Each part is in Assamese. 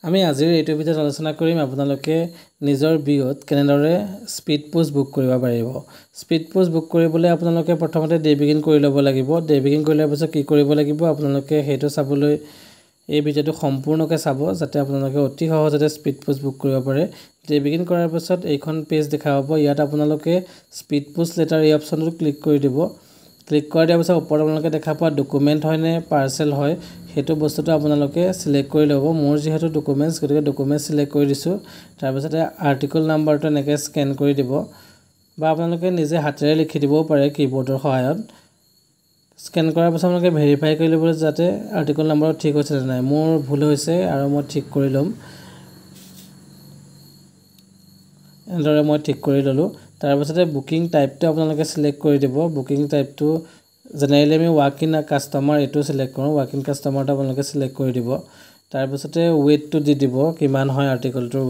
আমি আজিৰ এইটো ভিডিঅ'ত আলোচনা কৰিম আপোনালোকে নিজৰ বিঅত কেনেদৰে স্পীড পোষ্ট বুক কৰিব পাৰিব। স্পীড পোষ্ট বুক কৰিবলৈ আপোনালোকে প্ৰথমতে ডেবিগিন কৰি ল'ব লাগিব। ডেবিগিন কৰি লোৱাৰ পিছত কি কৰিব লাগিব আপোনালোকে সেইটো চাবলৈ এই ভিডিঅ'টো সম্পূৰ্ণকৈ চাব যাতে আপোনালোকে অতি সহজতে স্পীড পোষ্ট বুক কৰিব পাৰে। ডেবিগিন কৰাৰ পিছত এইখন পেজ দেখা পাব। ইয়াত আপোনালোকে স্পীড পোষ্ট লেটাৰ এই অপশ্যনটো ক্লিক কৰি দিব। ক্লিক কৰি দিয়াৰ পিছত ওপৰত আপোনালোকে দেখা পোৱা ডকুমেণ্ট হয় নে পাৰ্চেল হয় সেইটো বস্তুটো আপোনালোকে সিলেক্ট কৰি ল'ব। মোৰ যেহেতু ডকুমেণ্টছ গতিকে ডকুমেণ্টছ সিলেক্ট কৰি দিছোঁ। তাৰপিছতে আৰ্টিকল নাম্বাৰটো এনেকৈ স্কেন কৰি দিব বা আপোনালোকে নিজে হাতেৰে লিখি দিবও পাৰে কীবৰ্ডৰ সহায়ত। স্কেন কৰাৰ পিছত আপোনালোকে ভেৰিফাই কৰি ল'ব যাতে আৰ্টিকল নাম্বাৰটো ঠিক হৈছে নে নাই। মোৰ ভুল হৈছে আৰু মই ঠিক কৰি ল'ম। এনেদৰে মই ঠিক কৰি ল'লোঁ। তাৰপিছতে বুকিং টাইপটো আপোনালোকে সিলেক্ট কৰি দিব। বুকিং টাইপটো জেনেৰেলি আমি ৱাক ইন কাষ্টমাৰ এইটো সিলেক্ট কৰোঁ। ৱাক ইন কাষ্টমাৰটো আপোনালোকে সিলেক্ট কৰি দিব। তাৰপিছতে ৱেইটটো দি দিব কিমান হয় আৰ্টিকলটোৰ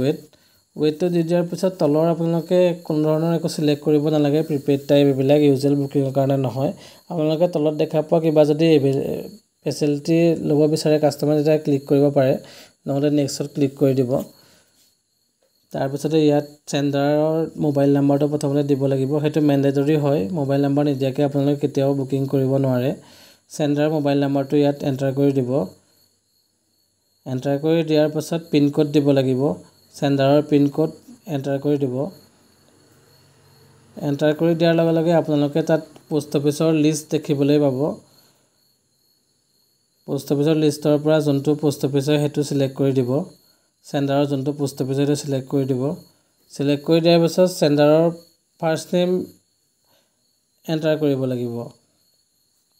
ৱেইটটো দি দিয়াৰ পিছত তলৰ আপোনালোকে কোনো ধৰণৰ একো সিলেক্ট কৰিব নালাগে। প্ৰিপেইড টাইপ এইবিলাক ইউজুৱেল বুকিঙৰ কাৰণে নহয়। আপোনালোকে তলত দেখা পোৱা কিবা যদি ফেচিলিটি ল'ব বিচাৰে কাষ্টমাৰে তেতিয়া ক্লিক কৰিব পাৰে, নহ'লে নেক্সটত ক্লিক কৰি দিব। তাৰপিছতে ইয়াত চেণ্ডাৰৰ মোবাইল নাম্বাৰটো প্ৰথমতে দিব লাগিব। সেইটো মেণ্ডেটৰী হয়। মোবাইল নাম্বাৰ নিদিয়াকৈ আপোনালোকে কেতিয়াও বুকিং কৰিব নোৱাৰে। চেণ্ডাৰৰ মোবাইল নাম্বাৰটো ইয়াত এণ্টাৰ কৰি দিব। এণ্টাৰ কৰি দিয়াৰ পাছত পিনক'ড দিব লাগিব। চেণ্ডাৰৰ পিনক'ড এণ্টাৰ কৰি দিব। এণ্টাৰ কৰি দিয়াৰ লগে লগে আপোনালোকে তাত পোষ্ট অফিচৰ লিষ্ট দেখিবলৈ পাব। পোষ্ট অফিচৰ লিষ্টৰ পৰা যোনটো পোষ্ট অফিচ হয় সেইটো সিলেক্ট কৰি দিব। চেণ্ডাৰৰ যোনটো পোষ্ট অফিচ সেইটো সিলেক্ট কৰি দিব। সিলেক্ট কৰি দিয়াৰ পিছত চেণ্ডাৰৰ ফাৰ্ষ্ট নেম এণ্টাৰ কৰিব লাগিব।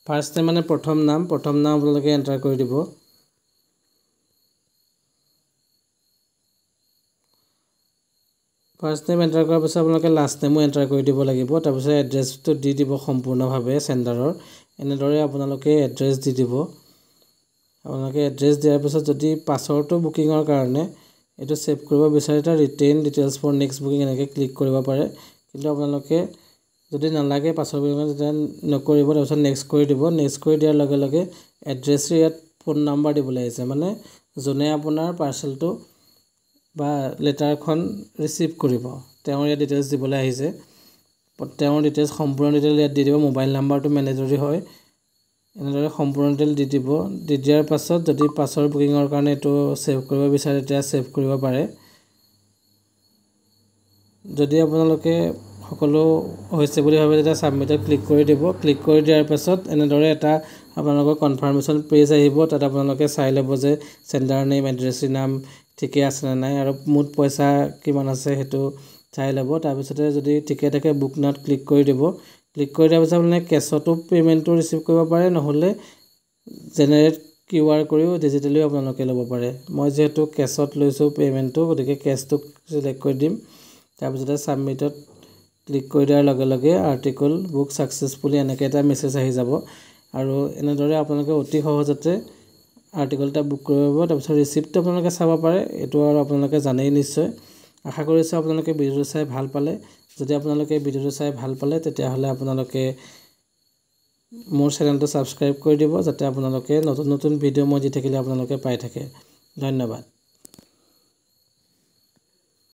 ফাৰ্ষ্ট নেম মানে প্ৰথম নাম আপোনালোকে এণ্টাৰ কৰি দিব। ফাৰ্ষ্ট নেম এণ্টাৰ কৰাৰ পিছত আপোনালোকে লাষ্ট নেমো এণ্টাৰ কৰি দিব লাগিব। তাৰপিছত এড্ৰেছটো দি দিব সম্পূৰ্ণভাৱে চেণ্ডাৰৰ। এনেদৰে আপোনালোকে এড্ৰেছ দি দিব। আপোনালোকে এড্ৰেছ দিয়াৰ পিছত যদি পাছৰটো বুকিঙৰ কাৰণে এইটো ছেভ কৰিব বিচাৰে তাৰ retain details for next booking এনেকৈ ক্লিক কৰিব পাৰে। কিন্তু আপোনালোকে যদি নালাগে পাছৰ বুকিঙত তেতিয়া নকৰিব। তাৰপিছত নেক্সট কৰি দিব। নেক্সট কৰি দিয়াৰ লগে লগে এড্ৰেছটো ইয়াত ফোন নাম্বাৰ দিবলৈ আহিছে, মানে যোনে আপোনাৰ পাৰ্চেলটো বা লেটাৰখন ৰিচিভ কৰিব তেওঁৰ ইয়াত ডিটেইলছ দিবলৈ আহিছে। তেওঁৰ ডিটেইলছ সম্পূৰ্ণ ডিটেইল ইয়াত দি দিব। মোবাইল নাম্বাৰটো মেণ্ডেটৰী হয়। এনেদৰে সম্পূৰ্ণ ডিটেইল দি দিব। দি দিয়াৰ পাছত যদি পাছৰ বুকিঙৰ কাৰণে এইটো ছেভ কৰিব বিচাৰে তেতিয়া ছেভ কৰিব পাৰে। যদি আপোনালোকে সকলো হৈছে বুলি ভাবে তেতিয়া ছাবমিটত ক্লিক কৰি দিব। ক্লিক কৰি দিয়াৰ পাছত এনেদৰে এটা আপোনালোকৰ কনফাৰ্মেশ্যন পেজ আহিব। তাত আপোনালোকে চাই ল'ব যে চেণ্ডাৰ নেম এড্ৰেছৰ নাম ঠিকে আছে নে নাই আৰু মুঠ পইচা কিমান আছে সেইটো চাই ল'ব। তাৰপিছতে যদি ঠিকে থাকে বুক নাওত ক্লিক কৰি দিব। ক্লিক কৰি দিয়াৰ পিছত আপোনালোকে কেছতো পে'মেণ্টটো ৰিচিভ কৰিব পাৰে, নহ'লে জেনেৰেট QR কৰিও ডিজিটেলিও আপোনালোকে ল'ব পাৰে। মই যিহেতু কেছত লৈছোঁ পে'মেণ্টটো গতিকে কেছটো চিলেক্ট কৰি দিম। তাৰপিছতে ছাবমিটত ক্লিক কৰি দিয়াৰ লগে লগে আৰ্টিকল বুক ছাকচেছফুলি এনেকৈ এটা মেছেজ আহি যাব আৰু এনেদৰে আপোনালোকে অতি সহজতে আৰ্টিকল এটা বুক কৰিব পাৰিব। তাৰপিছত ৰিচিপ্টটো আপোনালোকে চাব পাৰে। এইটো আৰু আপোনালোকে জানেই নিশ্চয়। আশা কৰিছোঁ আপোনালোকে ভিডিঅ'টো চাই ভাল পালে। যদি আপোনালোকে ভিডিঅ'টো চাই ভাল পালে তেতিয়াহ'লে আপোনালোকে মোৰ চেনেলটো ছাবস্ক্ৰাইব কৰি দিব যাতে আপোনালোকে নতুন নতুন ভিডিঅ' মই দি থাকিলে আপোনালোকে পাই থাকে। ধন্যবাদ।